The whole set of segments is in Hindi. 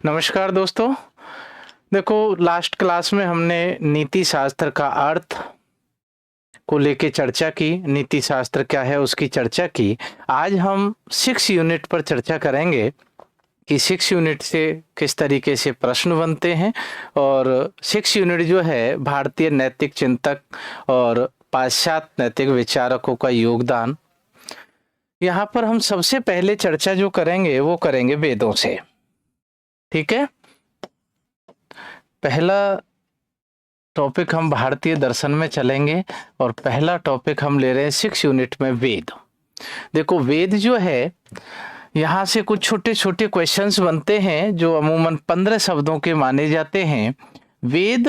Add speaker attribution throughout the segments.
Speaker 1: नमस्कार दोस्तों। देखो, लास्ट क्लास में हमने नीति शास्त्र का अर्थ को लेके चर्चा की, नीति शास्त्र क्या है उसकी चर्चा की। आज हम 6 यूनिट पर चर्चा करेंगे कि 6 यूनिट से किस तरीके से प्रश्न बनते हैं और 6 यूनिट जो है भारतीय नैतिक चिंतक और पाश्चात्य नैतिक विचारकों का योगदान। यहाँ पर हम सबसे पहले चर्चा जो करेंगे वो करेंगे वेदों से। ठीक है, पहला टॉपिक हम भारतीय दर्शन में चलेंगे और पहला टॉपिक हम ले रहे हैं 6 यूनिट में वेद। देखो, वेद जो है, यहाँ से कुछ छोटे छोटे क्वेश्चंस बनते हैं जो अमूमन 15 शब्दों के माने जाते हैं। वेद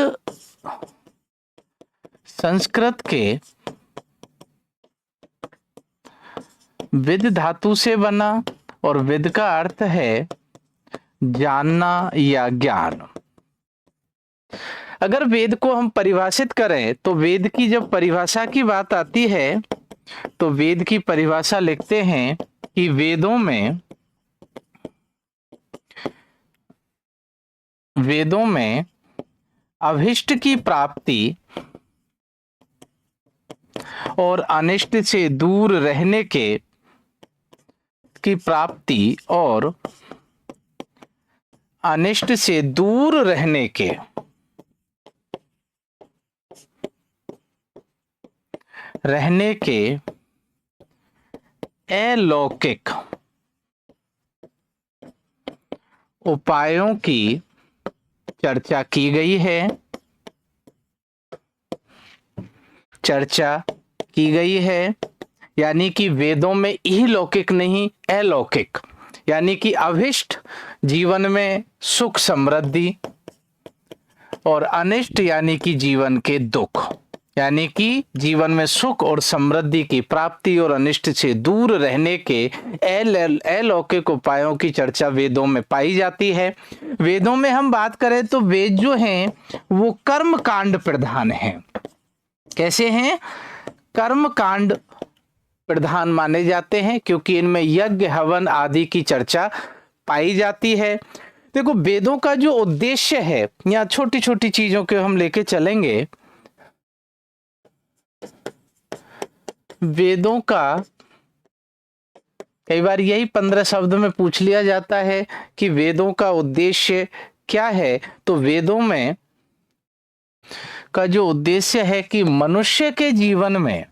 Speaker 1: संस्कृत के विद धातु से बना और विद का अर्थ है जानना या ज्ञान। अगर वेद को हम परिभाषित करें तो वेद की जब परिभाषा की बात आती है तो वेद की परिभाषा लिखते हैं कि वेदों में अभिष्ट की प्राप्ति और अनिष्ट से दूर रहने की प्राप्ति और अनिष्ट से दूर रहने के अलौकिक उपायों की चर्चा की गई है। यानी कि वेदों में इहलौकिक नहीं, अलौकिक, यानी कि अभिष्ट जीवन में सुख समृद्धि और अनिष्ट यानी कि जीवन के दुख, यानी कि जीवन में सुख और समृद्धि की प्राप्ति और अनिष्ट से दूर रहने के अलौकिक उपायों की चर्चा वेदों में पाई जाती है। वेदों में हम बात करें तो वेद जो हैं वो कर्म कांड प्रधान हैं। कैसे हैं? कर्म कांड प्रधान माने जाते हैं क्योंकि इनमें यज्ञ हवन आदि की चर्चा पाई जाती है। देखो, वेदों का जो उद्देश्य है, यहाँ छोटी छोटी चीजों के हम लेके चलेंगे। वेदों का कई बार यही 15 शब्द में पूछ लिया जाता है कि वेदों का उद्देश्य क्या है। तो वेदों में का जो उद्देश्य है कि मनुष्य के जीवन में,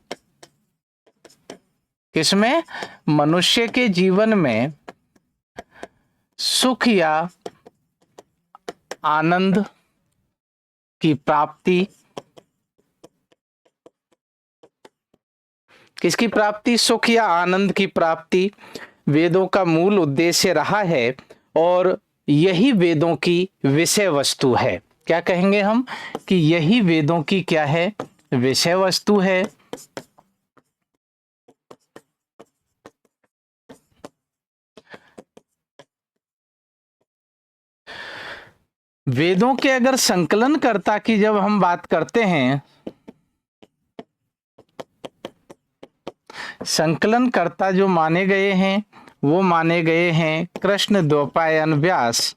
Speaker 1: किसमें? मनुष्य के जीवन में सुख या आनंद की प्राप्ति, किसकी प्राप्ति? सुख या आनंद की प्राप्ति वेदों का मूल उद्देश्य रहा है और यही वेदों की विषय वस्तु है। क्या कहेंगे हम? कि यही वेदों की क्या है? विषय वस्तु है। वेदों के अगर संकलनकर्ता की जब हम बात करते हैं, संकलनकर्ता जो माने गए हैं वो माने गए हैं कृष्ण द्वैपायन व्यास।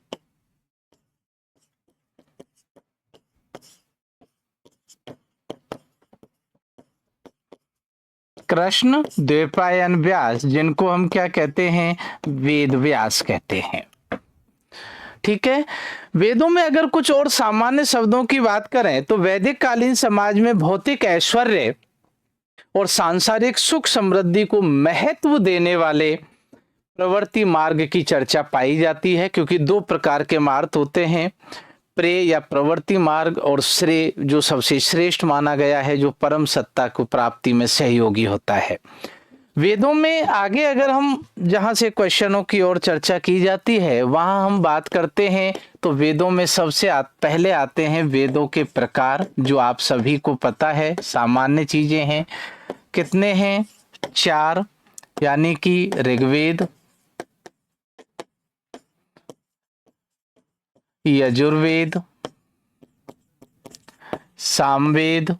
Speaker 1: कृष्ण द्वैपायन व्यास, जिनको हम क्या कहते हैं? वेद व्यास कहते हैं। ठीक है। वेदों में अगर कुछ और सामान्य शब्दों की बात करें तो वैदिक कालीन समाज में भौतिक ऐश्वर्य और सांसारिक सुख समृद्धि को महत्व देने वाले प्रवृत्ति मार्ग की चर्चा पाई जाती है, क्योंकि 2 प्रकार के मार्ग होते हैं, प्रेय या प्रवृत्ति मार्ग और श्रेय जो सबसे श्रेष्ठ माना गया है, जो परम सत्ता को प्राप्ति में सहयोगी होता है। वेदों में आगे अगर हम जहां से क्वेश्चनों की ओर चर्चा की जाती है वहां हम बात करते हैं तो वेदों में सबसे पहले आते हैं वेदों के प्रकार, जो आप सभी को पता है, सामान्य चीजें हैं। कितने हैं? 4, यानी कि ऋग्वेद, यजुर्वेद, सामवेद,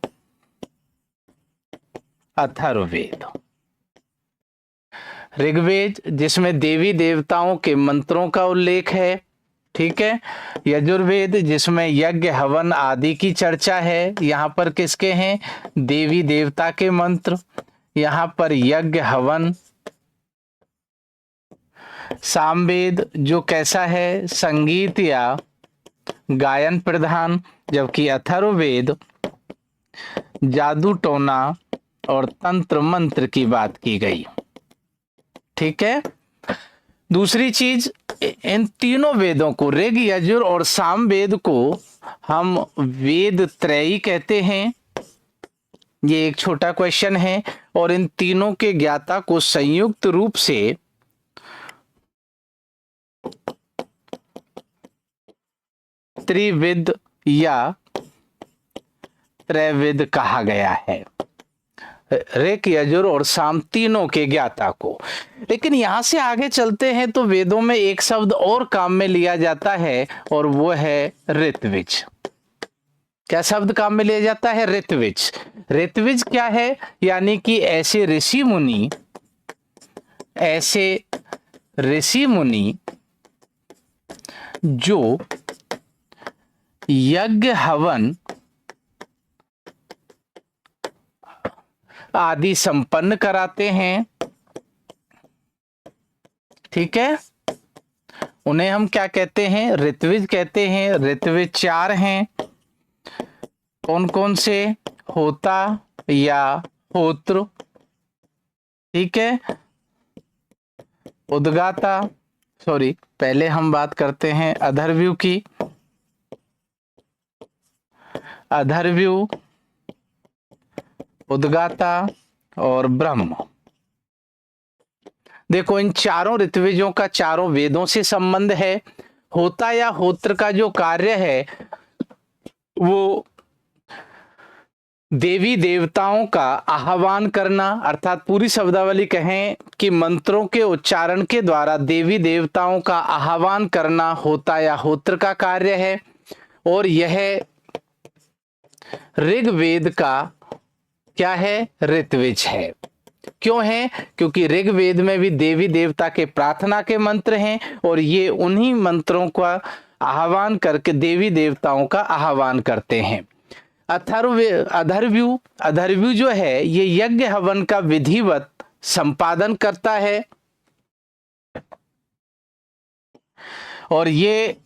Speaker 1: अथर्ववेद। ऋग्वेद जिसमें देवी देवताओं के मंत्रों का उल्लेख है, ठीक है। यजुर्वेद जिसमें यज्ञ हवन आदि की चर्चा है, यहाँ पर किसके हैं, देवी देवता के मंत्र, यहाँ पर यज्ञ हवन। सामवेद जो कैसा है, संगीत या गायन प्रधान, जबकि अथर्ववेद जादू टोना और तंत्र मंत्र की बात की गई। ठीक है। दूसरी चीज, इन तीनों वेदों को, ऋग यजुर और सामवेद को हम वेद त्रयी कहते हैं। ये एक छोटा क्वेश्चन है। और इन तीनों के ज्ञाता को संयुक्त रूप से त्रिविद या त्रैविद कहा गया है, ऋग यजुर और साम तीनों के ज्ञाता को। लेकिन यहां से आगे चलते हैं तो वेदों में एक शब्द और काम में लिया जाता है और वो है ऋत्विज। क्या शब्द काम में लिया जाता है, ऋत्विज। ऋत्विज क्या है, यानी कि ऐसे ऋषि मुनि जो यज्ञ हवन आदि संपन्न कराते हैं। ठीक है, उन्हें हम क्या कहते हैं, ऋत्विज कहते हैं। ऋत्विज 4 हैं। कौन कौन से, होता या होत्र, ठीक है, उद्गाता, सॉरी पहले हम बात करते हैं अधर्व्यू की, अधर्व्यू, उद्गाता और ब्रह्म। देखो इन चारों ऋत्विजों का चारों वेदों से संबंध है। होता या होत्र का जो कार्य है वो देवी देवताओं का आह्वान करना, अर्थात पूरी शब्दावली कहें कि मंत्रों के उच्चारण के द्वारा देवी देवताओं का आह्वान करना होता या होत्र का कार्य है। और यह ऋग्वेद का क्या है, ऋत्विज है। क्यों है, क्योंकि ऋग्वेद में भी देवी देवता के प्रार्थना के मंत्र हैं और ये उन्हीं मंत्रों का आह्वान करके देवी देवताओं का आह्वान करते हैं। अधर्व्यू जो है ये यज्ञ हवन का विधिवत संपादन करता है और ये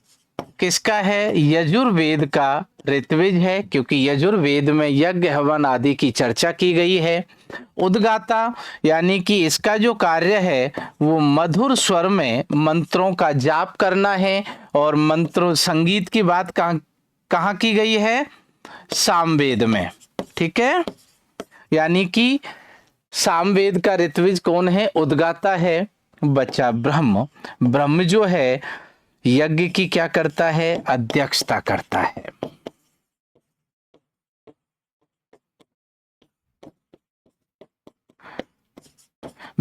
Speaker 1: किसका है, यजुर्वेद का ऋत्विज है, क्योंकि यजुर्वेद में यज्ञ हवन आदि की चर्चा की गई है। उद्गाता यानी कि इसका जो कार्य है वो मधुर स्वर में मंत्रों का जाप करना है। और मंत्रों संगीत की बात कहाँ की गई है, सामवेद में। ठीक है, यानी कि सामवेद का ऋत्विज कौन है, उद्गाता है। बच्चा ब्रह्म। ब्रह्म जो है यज्ञ की क्या करता है, अध्यक्षता करता है।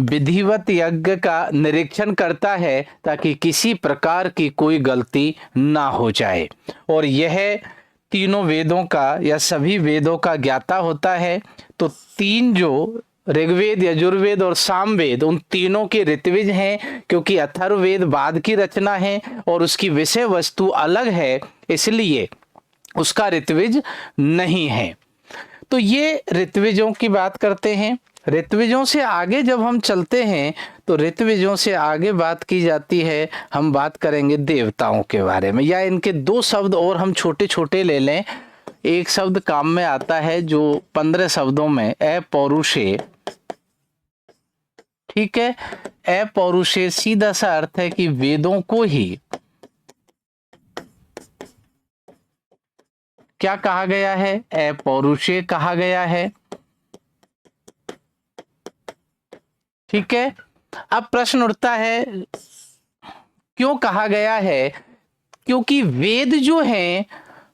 Speaker 1: विधिवत यज्ञ का निरीक्षण करता है ताकि किसी प्रकार की कोई गलती ना हो जाए। और यह तीनों वेदों का या सभी वेदों का ज्ञाता होता है। तो तीन जो ऋग्वेद, यजुर्वेद और सामवेद, उन तीनों के ऋत्विज हैं, क्योंकि अथर्ववेद बाद की रचना है और उसकी विषय वस्तु अलग है, इसलिए उसका ऋत्विज नहीं है। तो ये ऋत्विजों की बात करते हैं। ऋत्विजों से आगे जब हम चलते हैं तो ऋत्विजों से आगे बात की जाती है, हम बात करेंगे देवताओं के बारे में। या इनके 2 शब्द और हम छोटे छोटे ले लें। एक शब्द काम में आता है जो 15 शब्दों में अपौरुषे। ठीक है, अपौरुषे सीधा सा अर्थ है कि वेदों को ही क्या कहा गया है, अपौरुषे कहा गया है। ठीक है, अब प्रश्न उठता है क्यों कहा गया है, क्योंकि वेद जो हैं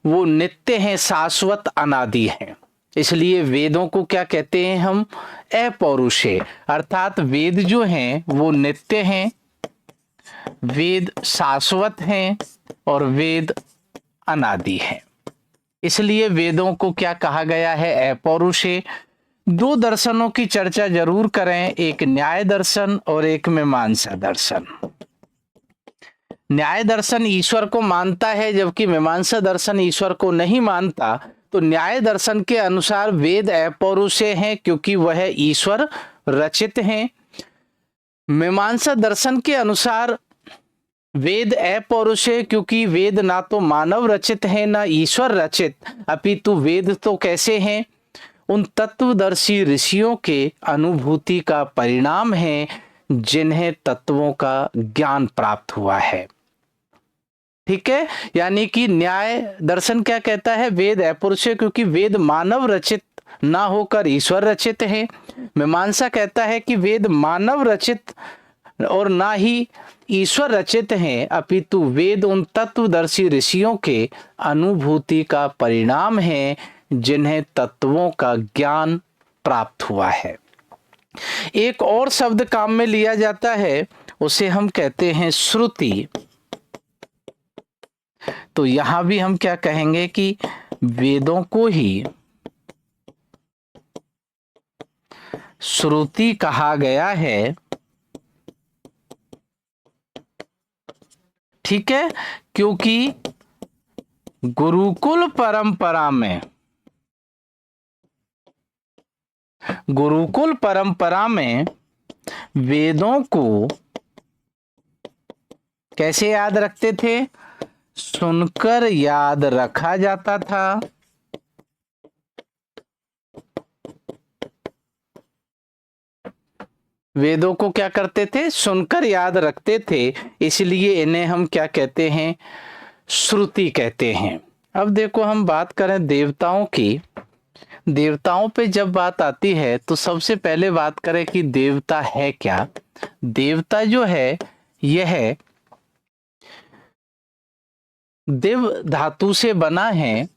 Speaker 1: वो नित्य हैं, शाश्वत, अनादि हैं। इसलिए वेदों को क्या कहते हैं हम, अपौरुषे, अर्थात वेद जो हैं वो नित्य हैं, वेद शाश्वत हैं और वेद अनादि हैं। इसलिए वेदों को क्या कहा गया है, अपौरुषे। 2 दर्शनों की चर्चा जरूर करें, एक न्याय दर्शन और एक मीमांसा दर्शन। न्याय दर्शन ईश्वर को मानता है जबकि मीमांसा दर्शन ईश्वर को नहीं मानता, तो न्याय दर्शन के अनुसार वेद अपौरुषेय हैं क्योंकि वह ईश्वर रचित हैं। मीमांसा दर्शन के अनुसार वेद अपौरुषेय क्योंकि वेद ना तो मानव रचित है ना ईश्वर रचित, अपितु वेद तो कैसे हैं, उन तत्वदर्शी ऋषियों के अनुभूति का परिणाम है जिन्हें तत्वों का ज्ञान प्राप्त हुआ है। ठीक है, यानी कि न्याय दर्शन क्या कहता है, वेद अपौरुषेय क्योंकि वेद मानव रचित ना होकर ईश्वर रचित है। मीमांसा कहता है कि वेद मानव रचित और ना ही ईश्वर रचित हैं, अपितु वेद उन तत्वदर्शी ऋषियों के अनुभूति का परिणाम है जिन्हें तत्वों का ज्ञान प्राप्त हुआ है। एक और शब्द काम में लिया जाता है, उसे हम कहते हैं श्रुति। तो यहां भी हम क्या कहेंगे कि वेदों को ही श्रुति कहा गया है। ठीक है, क्योंकि गुरुकुल परंपरा में वेदों को कैसे याद रखते थे, सुनकर याद रखा जाता था। वेदों को क्या करते थे, सुनकर याद रखते थे, इसलिए इन्हें हम क्या कहते हैं, श्रुति कहते हैं। अब देखो हम बात करें देवताओं की। देवताओं पे जब बात आती है तो सबसे पहले बात करें कि देवता है क्या। देवता जो है यह दिव धातु से बना है।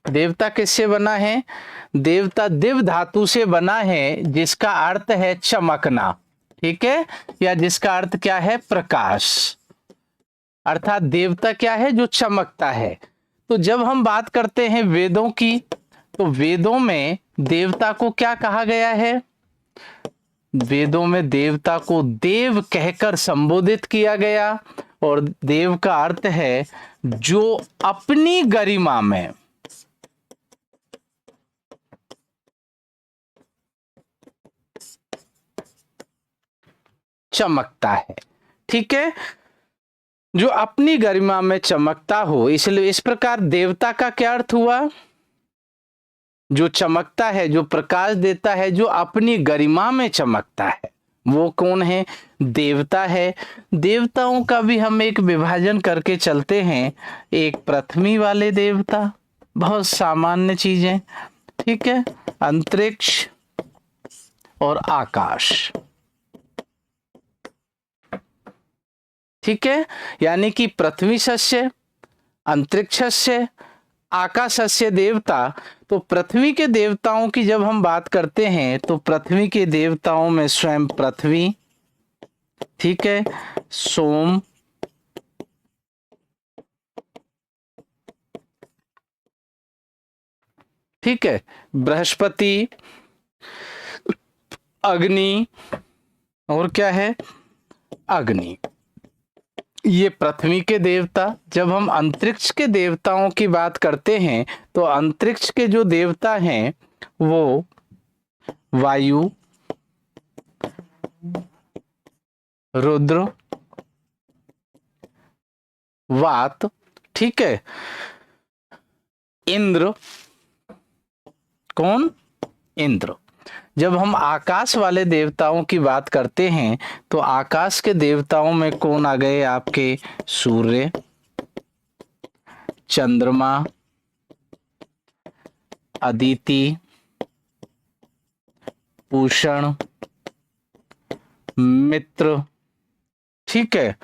Speaker 1: देवता किससे बना है, देवता दिव धातु से बना है जिसका अर्थ है चमकना। ठीक है, या जिसका अर्थ क्या है, प्रकाश। अर्थात देवता क्या है, जो चमकता है। तो जब हम बात करते हैं वेदों की, तो वेदों में देवता को क्या कहा गया है, वेदों में देवता को देव कहकर संबोधित किया गया, और देव का अर्थ है जो अपनी गरिमा में चमकता है। ठीक है, जो अपनी गरिमा में चमकता हो, इसलिए इस प्रकार देवता का क्या अर्थ हुआ, जो चमकता है, जो प्रकाश देता है, जो अपनी गरिमा में चमकता है, वो कौन है, देवता है। देवताओं का भी हम एक विभाजन करके चलते हैं, एक पृथ्वी वाले देवता, बहुत सामान्य चीजें। ठीक है, अंतरिक्ष और आकाश। ठीक है, यानी कि पृथ्वी सस्य, अंतरिक्ष सस्य, आकाश सस्य देवता। तो पृथ्वी के देवताओं की जब हम बात करते हैं तो पृथ्वी के देवताओं में स्वयं पृथ्वी, ठीक है, सोम, ठीक है, बृहस्पति, अग्नि, और क्या है, अग्नि, ये पृथ्वी के देवता। जब हम अंतरिक्ष के देवताओं की बात करते हैं तो अंतरिक्ष के जो देवता हैं वो वायु, रुद्र, वात, ठीक है, इंद्र, कौन, इंद्र। जब हम आकाश वाले देवताओं की बात करते हैं तो आकाश के देवताओं में कौन आ गए आपके, सूर्य, चंद्रमा, अदिति, पूषण, मित्र। ठीक है,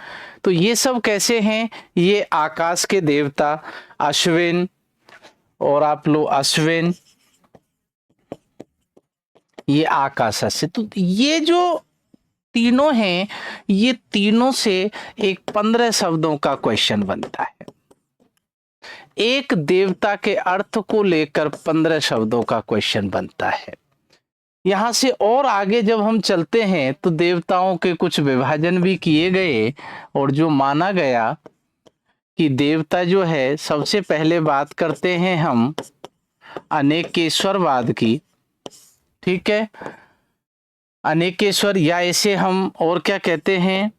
Speaker 1: तो ये सब कैसे हैं, ये आकाश के देवता। अश्विन, और आप लो अश्विन, ये आकाश से। तो ये जो तीनों हैं, ये तीनों से एक 15 शब्दों का क्वेश्चन बनता है। एक देवता के अर्थ को लेकर 15 शब्दों का क्वेश्चन बनता है। यहां से और आगे जब हम चलते हैं तो देवताओं के कुछ विभाजन भी किए गए, और जो माना गया कि देवता जो है, सबसे पहले बात करते हैं हम अनेकेश्वरवाद की। ठीक है, अनेकेश्वर, या इसे हम और क्या कहते हैं,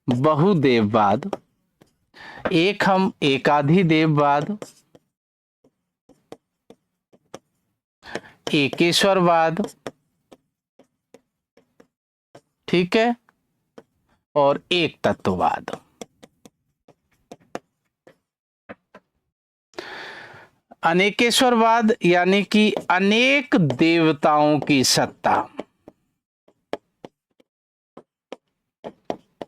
Speaker 1: बहुदेववाद। एक हम एकाधिदेववाद, एकेश्वरवाद, ठीक है, और एक तत्ववाद। अनेकेश्वरवाद यानी कि अनेक देवताओं की सत्ता।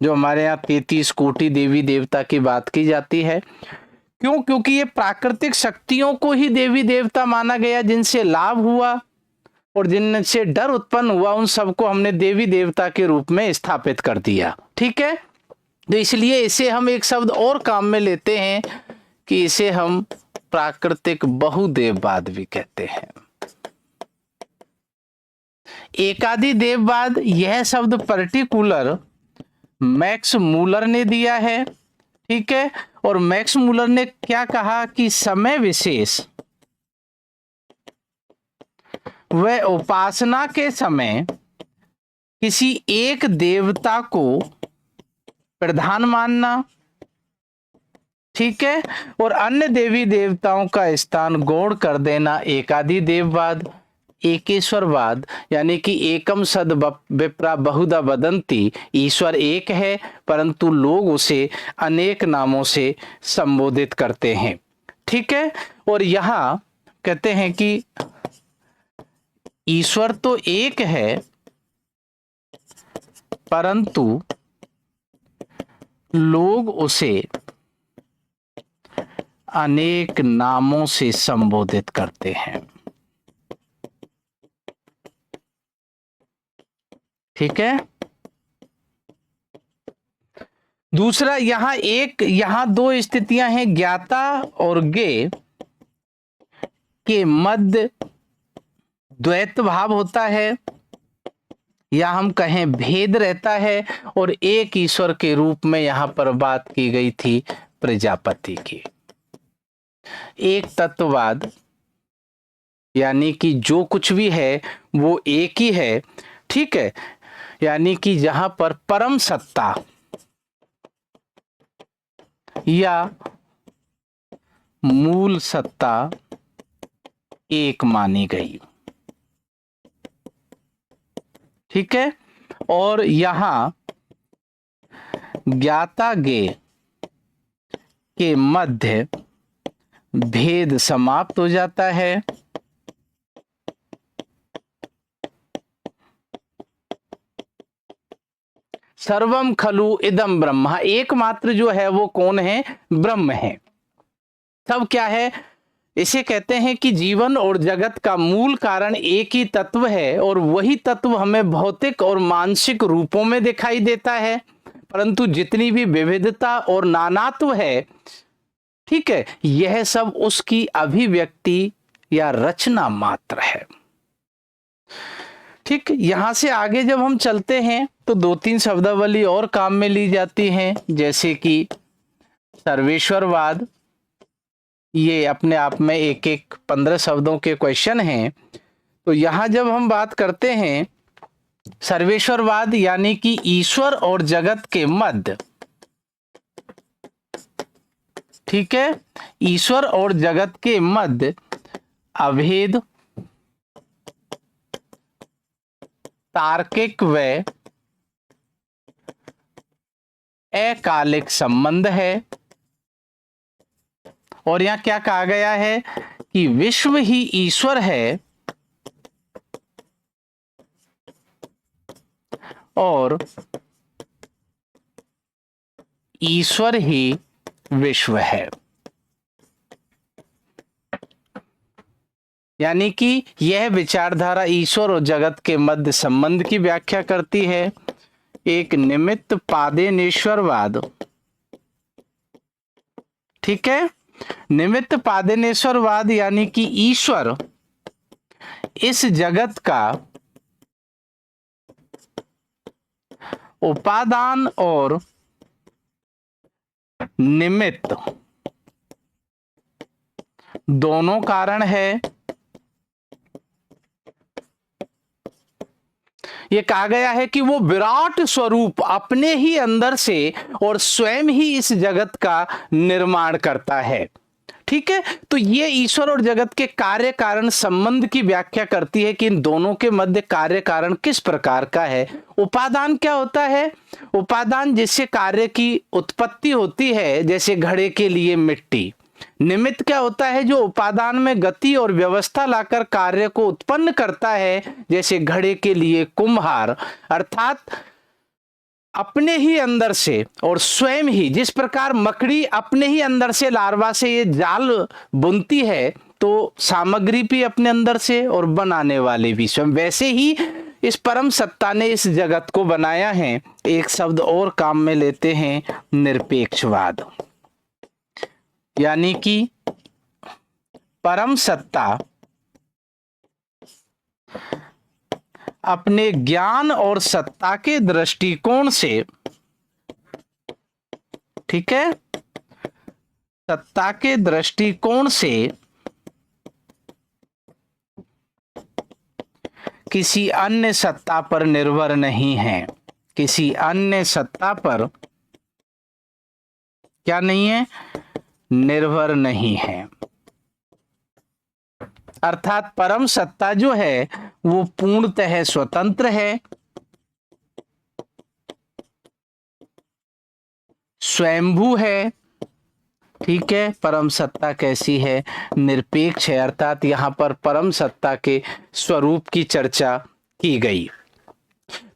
Speaker 1: जो हमारे यहाँ 33 कोटि देवी देवता की बात की जाती है, क्यों? क्योंकि ये प्राकृतिक शक्तियों को ही देवी देवता माना गया, जिनसे लाभ हुआ और जिनसे डर उत्पन्न हुआ, उन सबको हमने देवी देवता के रूप में स्थापित कर दिया। ठीक है, तो इसलिए इसे हम एक शब्द और काम में लेते हैं कि इसे हम प्राकृतिक बहुदेववाद भी कहते हैं। एकाधिदेववाद, यह शब्द पर्टिकुलर मैक्स मूलर ने दिया है। ठीक है, और मैक्स मूलर ने क्या कहा कि समय विशेष व उपासना के समय किसी एक देवता को प्रधान मानना, ठीक है, और अन्य देवी देवताओं का स्थान गौण कर देना एकाधिदेववाद। एकेश्वरवाद यानी कि एकम सद विप्रा बहुधा वदंती, ईश्वर एक है परंतु लोग उसे अनेक नामों से संबोधित करते हैं। ठीक है, और यहां कहते हैं कि ईश्वर तो एक है परंतु लोग उसे अनेक नामों से संबोधित करते हैं। ठीक है, दूसरा यहां दो स्थितियां हैं, ज्ञाता और ज्ञेय के मध्य द्वैत भाव होता है, या हम कहें भेद रहता है, और एक ईश्वर के रूप में यहां पर बात की गई थी प्रजापति की। एक तत्ववाद यानी कि जो कुछ भी है वो एक ही है। ठीक है, यानी कि जहां पर परम सत्ता या मूल सत्ता एक मानी गई। ठीक है, और यहां ज्ञाता ज्ञेय के मध्य भेद समाप्त हो जाता है। सर्वम खलु इदम ब्रह्म, एकमात्र जो है वो कौन है? ब्रह्म है। सब क्या है? इसे कहते हैं कि जीवन और जगत का मूल कारण एक ही तत्व है, और वही तत्व हमें भौतिक और मानसिक रूपों में दिखाई देता है, परंतु जितनी भी विविधता और नानात्व है, ठीक है, यह सब उसकी अभिव्यक्ति या रचना मात्र है। ठीक, यहां से आगे जब हम चलते हैं तो दो तीन शब्दावली और काम में ली जाती हैं, जैसे कि सर्वेश्वरवाद। ये अपने आप में एक एक 15 शब्दों के क्वेश्चन हैं। तो यहां जब हम बात करते हैं सर्वेश्वरवाद यानी कि ईश्वर और जगत के मध्य, ठीक है, ईश्वर और जगत के मध्य अभेद, तार्किक व अकालिक संबंध है। और यहां क्या कहा गया है कि विश्व ही ईश्वर है और ईश्वर ही विश्व है। यानी कि यह विचारधारा ईश्वर और जगत के मध्य संबंध की व्याख्या करती है। एक निमित्त पादेनेश्वरवाद, ठीक है, निमित्त पादेनेश्वरवाद यानी कि ईश्वर इस जगत का उपादान और निमित्त दोनों कारण है। ये कहा गया है कि वो विराट स्वरूप अपने ही अंदर से और स्वयं ही इस जगत का निर्माण करता है। ठीक है, तो ये ईश्वर और जगत के कार्य कारण संबंध की व्याख्या करती है कि इन दोनों के मध्य कार्य कारण किस प्रकार का है। उपादान क्या होता है? उपादान जिससे कार्य की उत्पत्ति होती है, जैसे घड़े के लिए मिट्टी। निमित्त क्या होता है? जो उपादान में गति और व्यवस्था लाकर कार्य को उत्पन्न करता है, जैसे घड़े के लिए कुम्हार। अर्थात अपने ही अंदर से और स्वयं ही, जिस प्रकार मकड़ी अपने ही अंदर से लार्वा से ये जाल बुनती है, तो सामग्री भी अपने अंदर से और बनाने वाले भी स्वयं, वैसे ही इस परम सत्ता ने इस जगत को बनाया है। एक शब्द और काम में लेते हैं, निरपेक्षवाद। यानी कि परम सत्ता अपने ज्ञान और सत्ता के दृष्टिकोण से, ठीक है, सत्ता के दृष्टिकोण से किसी अन्य सत्ता पर निर्भर नहीं है। किसी अन्य सत्ता पर क्या नहीं है? निर्भर नहीं है। अर्थात परम सत्ता जो है वो पूर्णतः स्वतंत्र है, स्वयंभू है। ठीक है, परम सत्ता कैसी है? निरपेक्ष है। अर्थात यहां पर परम सत्ता के स्वरूप की चर्चा की गई।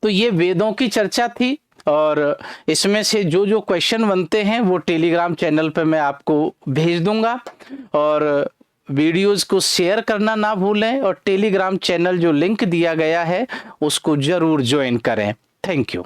Speaker 1: तो ये वेदों की चर्चा थी, और इसमें से जो जो क्वेश्चन बनते हैं वो टेलीग्राम चैनल पे मैं आपको भेज दूंगा। और वीडियोस को शेयर करना ना भूलें, और टेलीग्राम चैनल जो लिंक दिया गया है उसको जरूर ज्वाइन करें। Thank you.